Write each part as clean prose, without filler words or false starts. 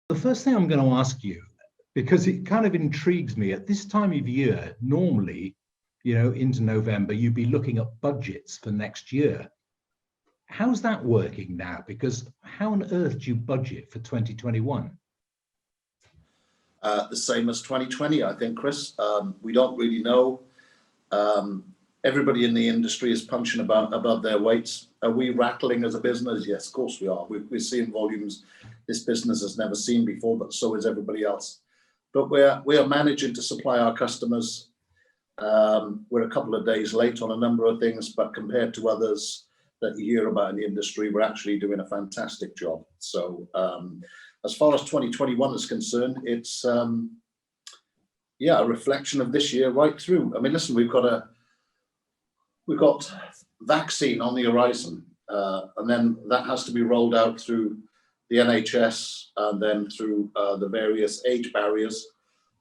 The first thing I'm going to ask you, because it kind of intrigues me, at this time of year, normally, into November, you'd be looking at budgets for next year. How's that working now? Because how on earth do you budget for 2021? The same as 2020, I think, Chris. We don't really know. Everybody in the industry is punching above their weights. Are we rattling as a business? Yes, of course we are. We're seeing volumes this business has never seen before, but so is everybody else. But we are managing to supply our customers. We're a couple of days late on a number of things, but compared to others that you hear about in the industry, we're actually doing a fantastic job. So as far as 2021 is concerned, it's a reflection of this year right through. I mean, listen, we've got vaccine on the horizon, and then that has to be rolled out through the NHS and then through the various age barriers.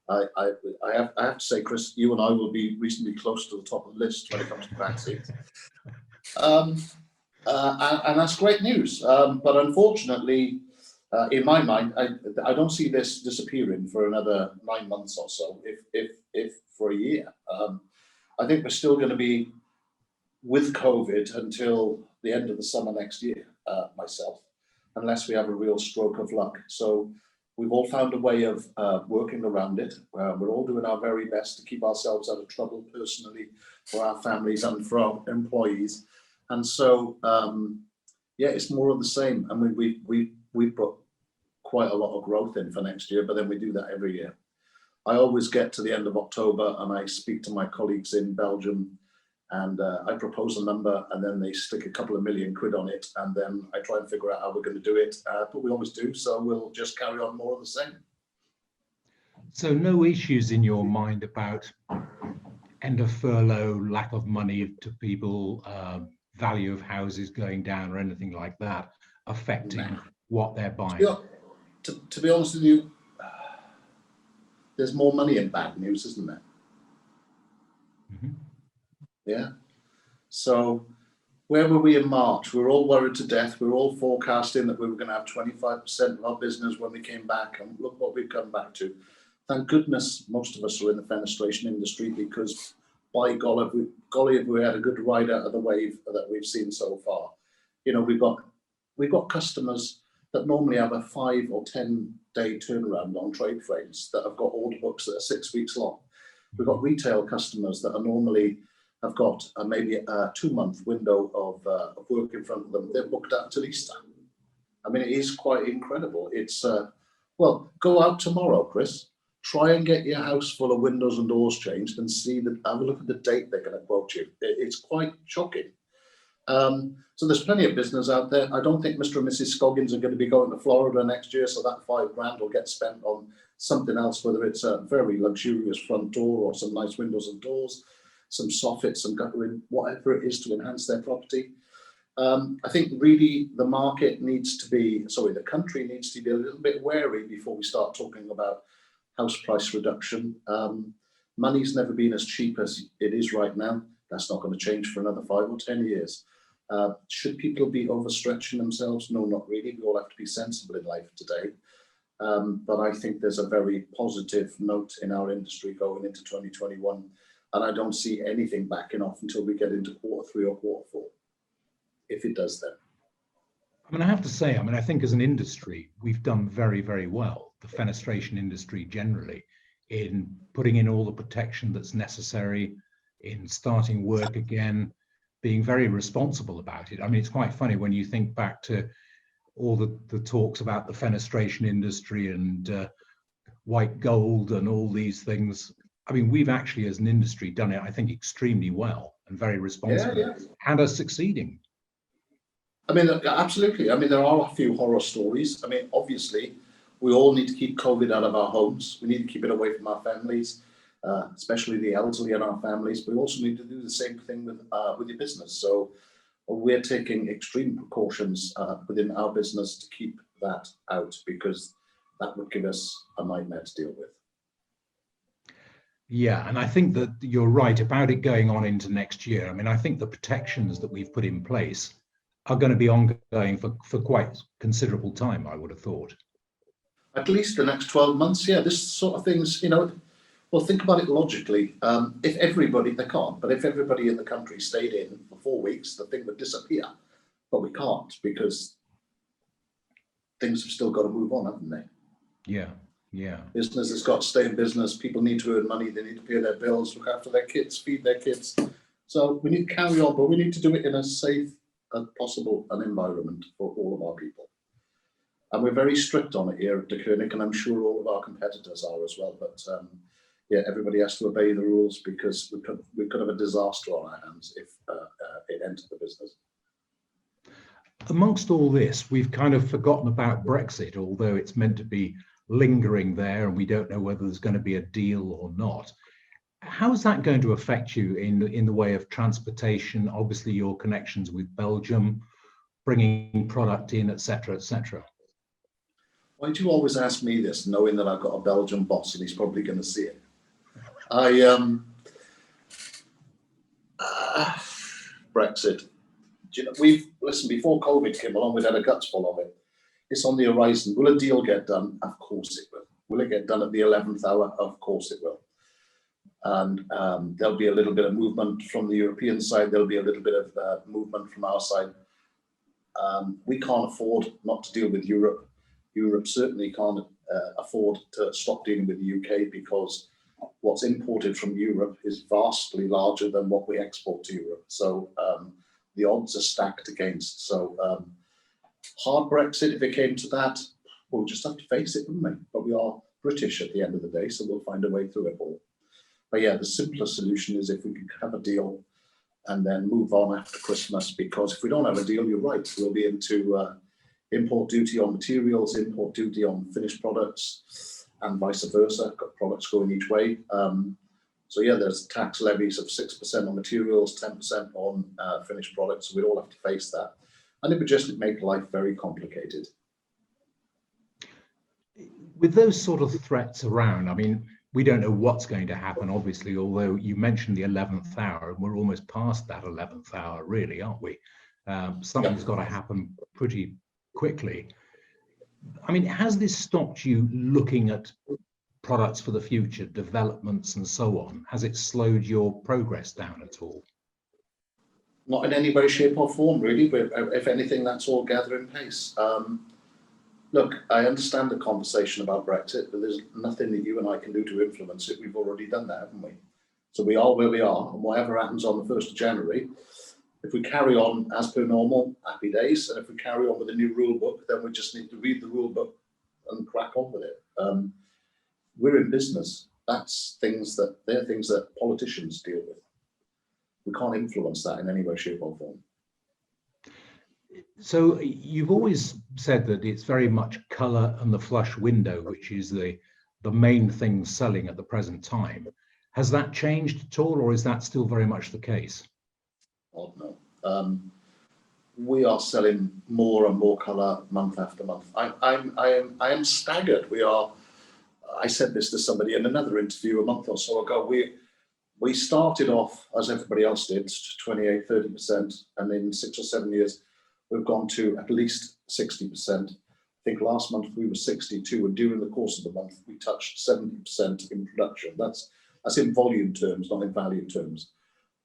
I have to say, Chris, you and I will be reasonably close to the top of the list when it comes to vaccines. And that's great news. But unfortunately, in my mind, I don't see this disappearing for another 9 months or so, if for a year. I think we're still going to be with COVID until the end of the summer next year, myself, unless we have a real stroke of luck. So we've all found a way of working around it. We're all doing our very best to keep ourselves out of trouble personally, for our families and for our employees. And so, it's more of the same. I mean, we've put quite a lot of growth in for next year, but then we do that every year. I always get to the end of October and I speak to my colleagues in Belgium, and I propose a number, and then they stick a couple of million quid on it, and then I try and figure out how we're going to do it, but we always do, so we'll just carry on more of the same. So no issues in your mind about end of furlough, lack of money to people, value of houses going down or anything like that affecting what they're buying? To be honest with you, there's more money in bad news, isn't there? Mm-hmm. Yeah. So where were we in March? We were all worried to death. We were all forecasting that we were going to have 25% of our business when we came back, and look what we've come back to. Thank goodness most of us are in the fenestration industry, because by golly, have we had a good ride out of the wave that we've seen so far. We've got customers that normally have a 5 or 10 day turnaround on trade frames that have got order books that are 6 weeks long. We've got retail customers that are normally have got maybe a 2-month window of work in front of them. They're booked out till Easter. I mean, it is quite incredible. It's, go out tomorrow, Chris. Try and get your house full of windows and doors changed and have a look at the date they're going to quote you. It's quite shocking. So there's plenty of business out there. I don't think Mr. and Mrs. Scoggins are going to be going to Florida next year, so that $5,000 will get spent on something else, whether it's a very luxurious front door or some nice windows and doors, some soffits, some guttering, whatever it is to enhance their property. I think really the country needs to be a little bit wary before we start talking about house price reduction. Money's never been as cheap as it is right now. That's not going to change for another 5 or 10 years. Should people be overstretching themselves? No, not really. We all have to be sensible in life today. But I think there's a very positive note in our industry going into 2021. And I don't see anything backing off until we get into quarter 3 or quarter 4. If it does then. I mean, I have to say, I think as an industry, we've done very, very well, the fenestration industry generally, in putting in all the protection that's necessary, in starting work again, being very responsible about it. I mean, it's quite funny when you think back to all the talks about the fenestration industry and white gold and all these things. I mean, we've actually, as an industry, done it, I think, extremely well and very responsibly, and are succeeding. I mean, absolutely. I mean, there are a few horror stories. I mean, obviously, we all need to keep COVID out of our homes. We need to keep it away from our families, especially the elderly in our families. But we also need to do the same thing with your business. So we're taking extreme precautions within our business to keep that out, because that would give us a nightmare to deal with. Yeah, and I think that you're right about it going on into next year. I mean, I think the protections that we've put in place are going to be ongoing for quite considerable time, I would have thought. At least the next 12 months, yeah, this sort of things, well, think about it logically. If everybody, they can't, but if everybody in the country stayed in for 4 weeks, the thing would disappear. But we can't because things have still got to move on, haven't they? Yeah, yeah. Business has got to stay in business. People need to earn money. They need to pay their bills, look after their kids, feed their kids. So we need to carry on, but we need to do it in as safe as possible an environment for all of our people. And we're very strict on it here at Deceunick, and I'm sure all of our competitors are as well. But yeah, everybody has to obey the rules because we could have a disaster on our hands if it entered the business. Amongst all this, we've kind of forgotten about Brexit, although it's meant to be lingering there and we don't know whether there's going to be a deal or not. How is that going to affect you in the way of transportation? Obviously, your connections with Belgium, bringing product in, etc., etc. Why do you always ask me this, knowing that I've got a Belgian boss and he's probably going to see it? Brexit. Listen, before COVID came along, we'd had a guts full of it. It's on the horizon. Will a deal get done? Of course it will. Will it get done at the 11th hour? Of course it will. And there'll be a little bit of movement from the European side. There'll be a little bit of movement from our side. We can't afford not to deal with Europe. Europe certainly can't afford to stop dealing with the UK because what's imported from Europe is vastly larger than what we export to Europe. So the odds are stacked against. So hard Brexit, if it came to that, we'll just have to face it, wouldn't we? But we are British at the end of the day, so we'll find a way through it all. But yeah, the simplest solution is if we could have a deal and then move on after Christmas, because if we don't have a deal, you're right, we'll be into import duty on materials, import duty on finished products, and vice versa, got products going each way. So yeah, there's tax levies of 6% on materials, 10% on finished products, so we'd all have to face that. And it would just make life very complicated. With those sort of threats around, I mean, we don't know what's going to happen, obviously, although you mentioned the 11th hour, and we're almost past that 11th hour, really, aren't we? Something's got to happen pretty quickly. I mean, has this stopped you looking at products for the future, developments and so on? Has it slowed your progress down at all? Not in any way, shape or form, really, but if anything, that's all gathering pace. Look, I understand the conversation about Brexit, but there's nothing that you and I can do to influence it. We've already done that, haven't we? So we are where we are, and whatever happens on the 1st of January, if we carry on as per normal, happy days. And if we carry on with the new rule book, then we just need to read the rule book and crack on with it. We're in business. They're things that politicians deal with. We can't influence that in any way, shape or form. So you've always said that it's very much colour and the flush window, which is the main thing selling at the present time. Has that changed at all, or is that still very much the case? Oh, no. We are selling more and more colour month after month. I am staggered. I said this to somebody in another interview a month or so ago. We started off, as everybody else did, 28, 30%, and in 6 or 7 years, we've gone to at least 60%. I think last month we were 62, and during the course of the month, we touched 70% in production. That's in volume terms, not in value terms.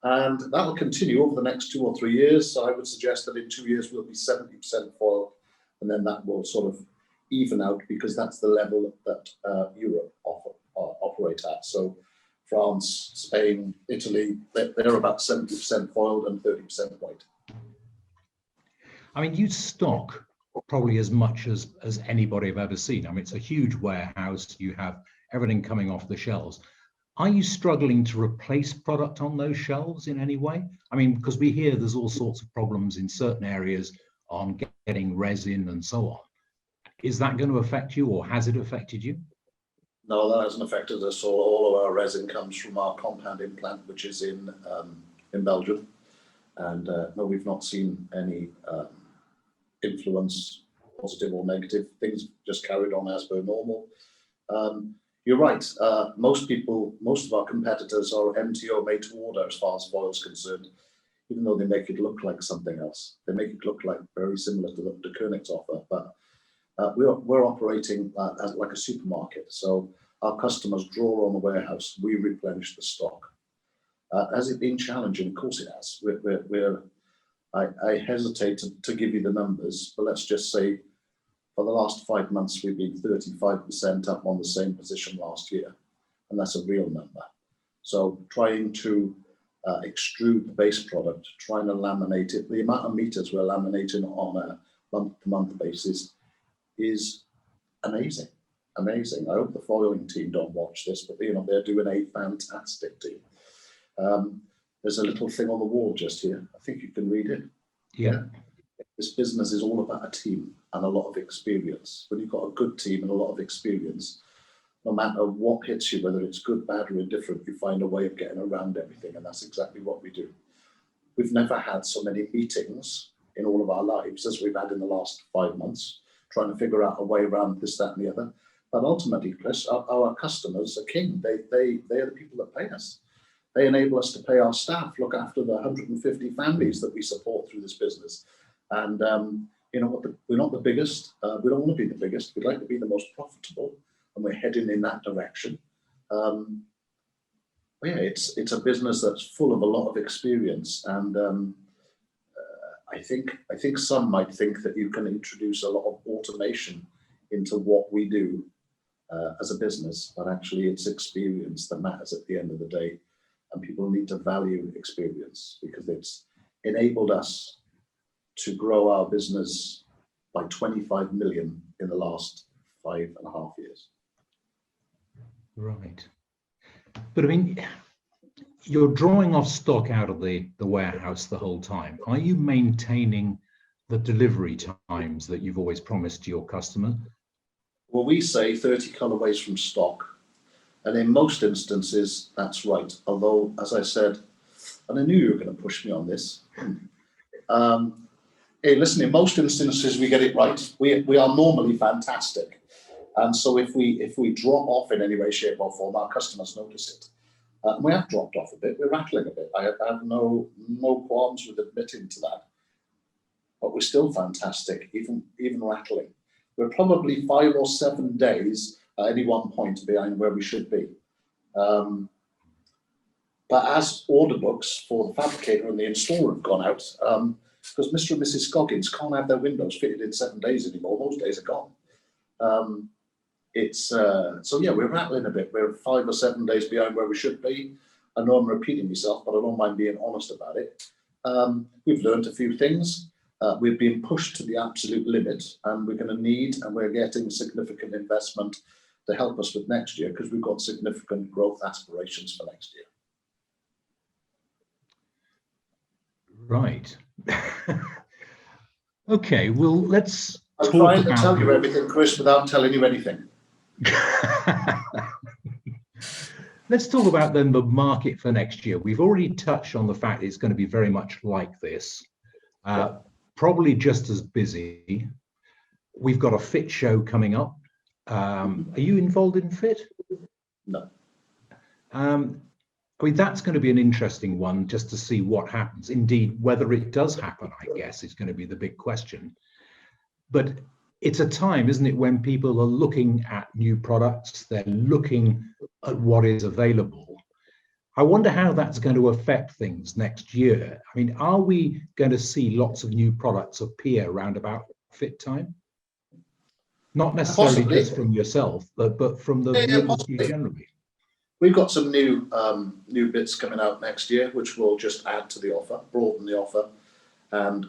And that will continue over the next 2 or 3 years. So I would suggest that in 2 years, we'll be 70% foil, and then that will sort of even out because that's the level that Europe operate at. So France, Spain, Italy, they're about 70% foiled and 30% white. I mean, you stock probably as much as anybody I've ever seen. I mean, it's a huge warehouse. You have everything coming off the shelves. Are you struggling to replace product on those shelves in any way? I mean, because we hear there's all sorts of problems in certain areas on getting resin and so on. Is that going to affect you, or has it affected you? No, that hasn't affected us. All of our resin comes from our compounding plant, which is in Belgium. And no, we've not seen any influence, positive or negative. Things just carried on as per normal. You're right. Most of our competitors are MTO made to order as far as foil is concerned, even though they make it look like something else. They make it look like very similar to the Deceunick's offer, but we're operating as like a supermarket. So our customers draw on the warehouse, we replenish the stock. Has it been challenging? Of course it has. I hesitate to give you the numbers, but let's just say for the last 5 months, we've been 35% up on the same position last year. And that's a real number. So trying to extrude the base product, trying to laminate it, the amount of meters we're laminating on a month-to-month basis is amazing, amazing. I hope the foiling team don't watch this, but they're doing a fantastic team. There's a little thing on the wall just here. I think you can read it. Yeah. This business is all about a team and a lot of experience. When you've got a good team and a lot of experience, no matter what hits you, whether it's good, bad, or indifferent, you find a way of getting around everything, and that's exactly what we do. We've never had so many meetings in all of our lives as we've had in the last 5 months, trying to figure out a way around this, that, and the other. But ultimately, Chris, our customers are king. They are the people that pay us. They enable us to pay our staff, look after the 150 families that we support through this business. And we're not the biggest. We don't want to be the biggest. We'd like to be the most profitable, and we're heading in that direction. It's a business that's full of a lot of experience, and I think some might think that you can introduce a lot of automation into what we do as a business, but actually it's experience that matters at the end of the day, and people need to value experience because it's enabled us to grow our business by 25 million in the last 5.5 years. Right. But I mean, you're drawing off stock out of the warehouse the whole time. Are you maintaining the delivery times that you've always promised to your customer? Well, we say 30 colorways from stock. And in most instances, that's right. Although, as I said, and I knew you were going to push me on this. Hey, listen, in most instances, we get it right. We are normally fantastic. And so if we drop off in any way, shape or form, our customers notice it. We have dropped off a bit. We're rattling a bit. I have no qualms with admitting to that. But we're still fantastic, even rattling. We're probably 5 or 7 days at any one point behind where we should be. But as order books for the fabricator and the installer have gone out, because Mr. and Mrs. Scoggins can't have their windows fitted in 7 days anymore. Those days are gone. We're rattling a bit. We're 5 or 7 days behind where we should be. I know I'm repeating myself, but I don't mind being honest about it. We've learned a few things. We've been pushed to the absolute limit, and we're going to need, and we're getting significant investment to help us with next year because we've got significant growth aspirations for next year. Right. Okay, well, let's I'm trying to tell you everything, Chris, without telling you anything. Let's talk about then the market for next year. We've already touched on the fact it's going to be very much like this, probably just as busy. We've got a FIT show coming up. Are you involved in FIT? No. I mean, that's going to be an interesting one just to see what happens. Indeed, whether it does happen, I guess, is going to be the big question. But it's a time, isn't it, when people are looking at new products, they're looking at what is available. I wonder how that's going to affect things next year. I mean, are we going to see lots of new products appear around about FIT time? Not necessarily Possibly. just from yourself, but from the industry generally. We've got some new bits coming out next year, which will just add to the offer, broaden the offer. And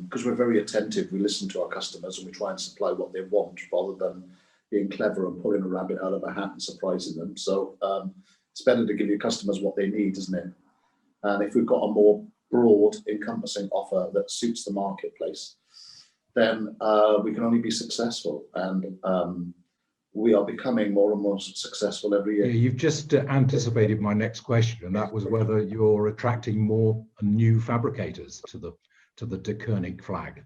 because we're very attentive, we listen to our customers and we try and supply what they want rather than being clever and pulling a rabbit out of a hat and surprising them. So it's better to give your customers what they need, isn't it? And if we've got a more broad, encompassing offer that suits the marketplace, then we can only be successful. And we are becoming more and more successful every year. Yeah, you've just anticipated my next question, and that was whether you're attracting more new fabricators to the Deceunick flag.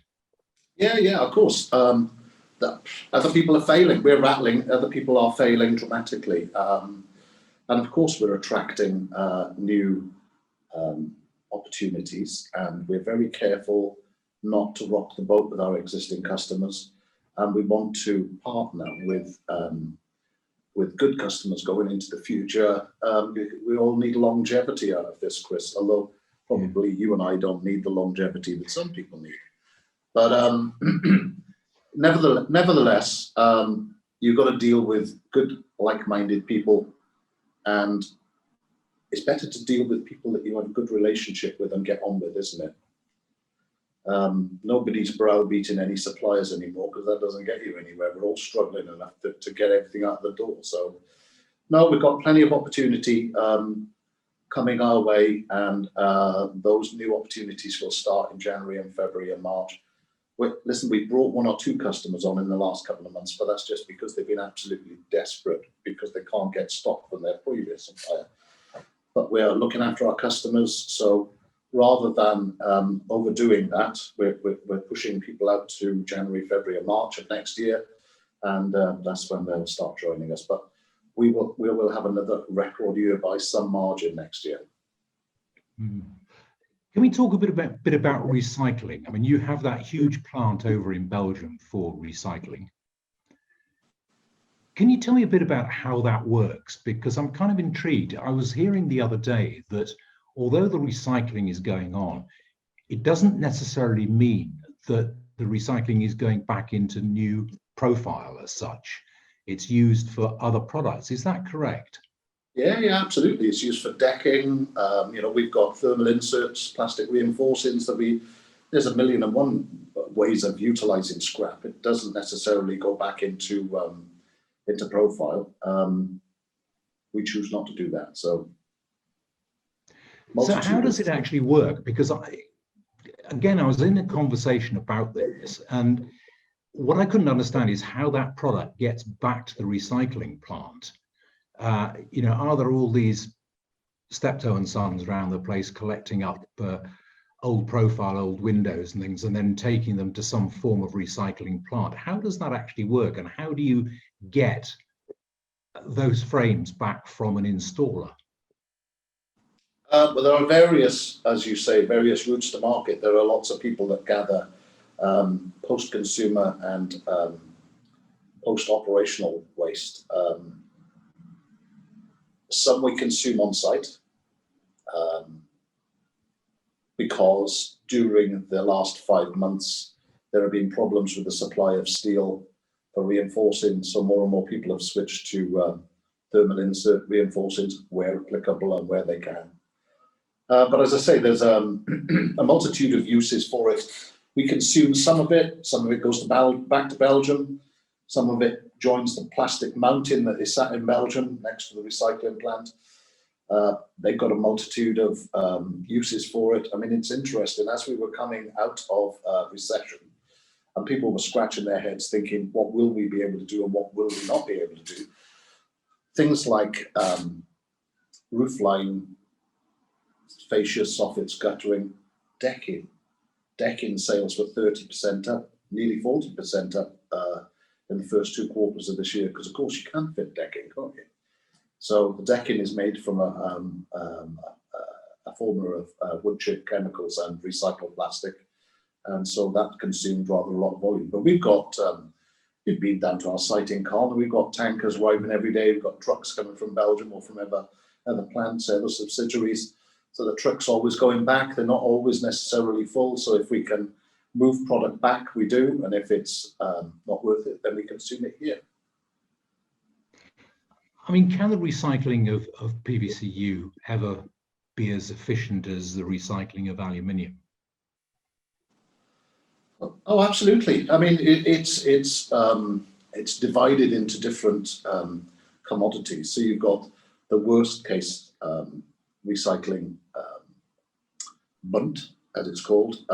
Yeah, of course. Other people are failing. We're rattling. Other people are failing dramatically. And of course, we're attracting new opportunities, and we're very careful not to rock the boat with our existing customers. and we want to partner with good customers going into the future. We all need longevity out of this, Chris, although probably you and I don't need the longevity that some people need. But nevertheless, you've got to deal with good, like-minded people, and it's better to deal with people that you have a good relationship with and get on with, isn't it? Nobody's browbeating any suppliers anymore, because that doesn't get you anywhere. We're all struggling enough to get everything out the door. So, no, we've got plenty of opportunity coming our way, and those new opportunities will start in January and February and March. Listen, we brought 1 or 2 customers on in the last couple of months, but that's just because they've been absolutely desperate because they can't get stock from their previous supplier. But we are looking after our customers, so rather than overdoing that, we're pushing people out to January, February, and March of next year, and that's when they'll start joining us. But we will have another record year by some margin next year. Mm. Can we talk a bit about recycling? I mean, you have that huge plant over in Belgium for recycling. Can you tell me a bit about how that works? Because I'm kind of intrigued. I was hearing the other day that although the recycling is going on, it doesn't necessarily mean that the recycling is going back into new profile as such. It's used for other products. Is that correct? Yeah, absolutely. It's used for decking. We've got thermal inserts, plastic reinforcings there's 1,000,001 ways of utilizing scrap. It doesn't necessarily go back into profile. We choose not to do that. So how does it actually work? Because I was in a conversation about this, and what I couldn't understand is how that product gets back to the recycling plant. Are there all these Steptoe and Sons around the place collecting up old profile, old windows and things, and then taking them to some form of recycling plant? How does that actually work, and how do you get those frames back from an installer? Well, there are various, as you say, various routes to market. There are lots of people that gather post-consumer and post-operational waste. Some we consume on site because during the last 5 months there have been problems with the supply of steel for reinforcing, so more and more people have switched to thermal insert reinforcings where applicable and where they can. But as I say, there's a multitude of uses for it. We consume some of it goes back to Belgium, some of it joins the plastic mountain that is sat in Belgium next to the recycling plant. They've got a multitude of uses for it. I mean, it's interesting, as we were coming out of recession and people were scratching their heads thinking, what will we be able to do and what will we not be able to do? Things like roofline, fascia, soffits, guttering, decking sales were 30% up, nearly 40% up in the first 2 quarters of this year, because of course you can't fit decking, can't you? So the decking is made from a formula of wood chip chemicals and recycled plastic, and so that consumed rather a lot of volume. But we've been down to our site in Carl, we've got tankers arriving every day, we've got trucks coming from Belgium or from other plants, other subsidiaries. So the truck's always going back. They're not always necessarily full. So if we can move product back, we do. And if it's not worth it, then we consume it here. I mean, can the recycling of PVCU ever be as efficient as the recycling of aluminium? Oh, absolutely. I mean, it's divided into different commodities. So you've got the worst case recycling bunt, as it's called,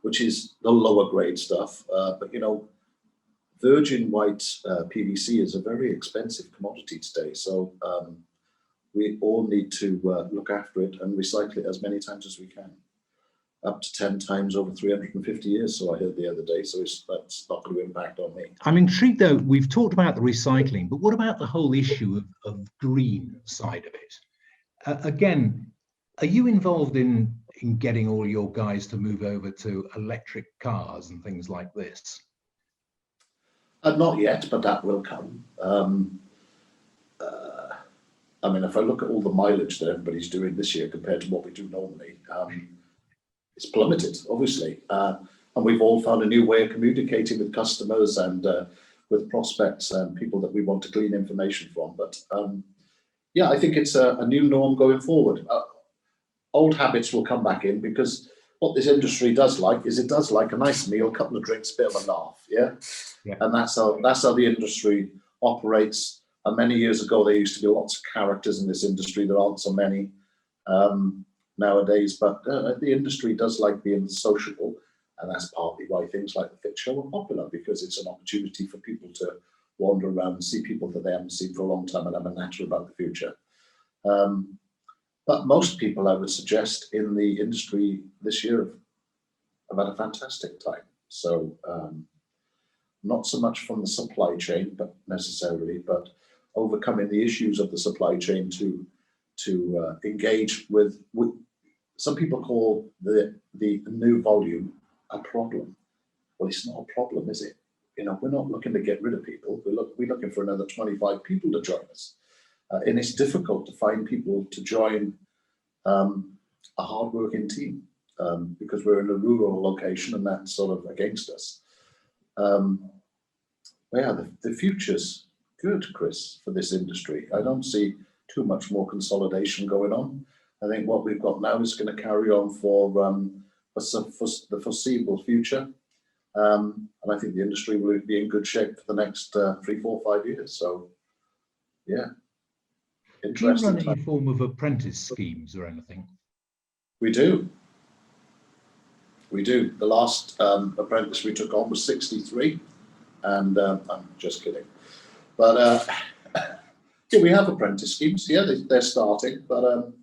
which is the lower grade stuff. But virgin white PVC is a very expensive commodity today. So we all need to look after it and recycle it as many times as we can. Up to 10 times over 350 years, so I heard the other day. So that's not going to impact on me. I'm intrigued, though. We've talked about the recycling, but what about the whole issue of green side of it? Again, are you involved in getting all your guys to move over to electric cars and things like this? Not yet, but that will come. I mean, if I look at all the mileage that everybody's doing this year compared to what we do normally, it's plummeted, obviously. And we've all found a new way of communicating with customers and with prospects and people that we want to glean information from. But yeah, I think it's a new norm going forward. Old habits will come back in, because what this industry does like is it does like a nice meal, a couple of drinks, bit of a laugh, yeah? And that's how the industry operates. And many years ago, there used to be lots of characters in this industry. There aren't so many nowadays, but the industry does like being sociable, and that's partly why things like the Fit Show are popular, because it's an opportunity for people to wander around and see people that they haven't seen for a long time and have a natter about the future. But most people, I would suggest, in the industry this year have had a fantastic time. So not so much from the supply chain, but necessarily, but overcoming the issues of the supply chain to engage with some people call the new volume a problem. Well, it's not a problem, is it? You know, we're not looking to get rid of people. We're looking for another 25 people to join us. And it's difficult to find people to join a hardworking team because we're in a rural location and that's sort of against us. Yeah, the future's good, Chris, for this industry. I don't see too much more consolidation going on. I think what we've got now is going to carry on for the foreseeable future. And I think the industry will be in good shape for the next 3, 4, 5 years. So, yeah. Do you run any form of apprentice schemes or anything? We do. We do. The last apprentice we took on was 63. And I'm just kidding. But yeah, we have apprentice schemes. Yeah, they're starting. But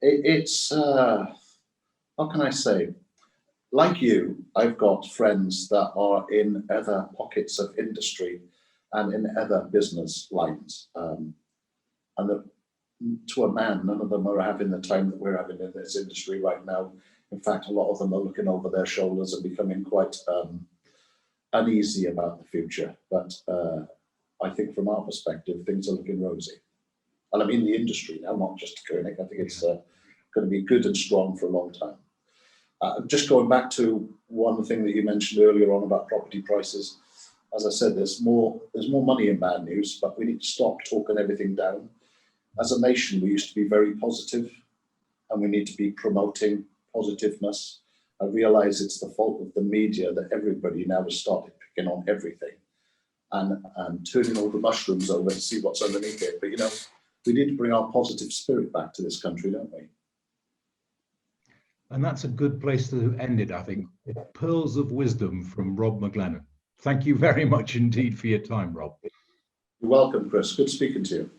it's, how can I say? Like you, I've got friends that are in other pockets of industry and in other business lines. And that, to a man, none of them are having the time that we're having in this industry right now. In fact, a lot of them are looking over their shoulders and becoming quite uneasy about the future. But I think from our perspective, things are looking rosy. And I mean the industry now, not just Deceunick. I think it's going to be good and strong for a long time. Just going back to one thing that you mentioned earlier on about property prices, as I said, there's more money in bad news, but we need to stop talking everything down. As a nation, we used to be very positive, and we need to be promoting positiveness. I realise it's the fault of the media that everybody now has started picking on everything and turning all the mushrooms over to see what's underneath it. But, you know, we need to bring our positive spirit back to this country, don't we? And that's a good place to end it, I think. Pearls of wisdom from Rob McGlennon. Thank you very much indeed for your time, Rob. You're welcome, Chris. Good speaking to you.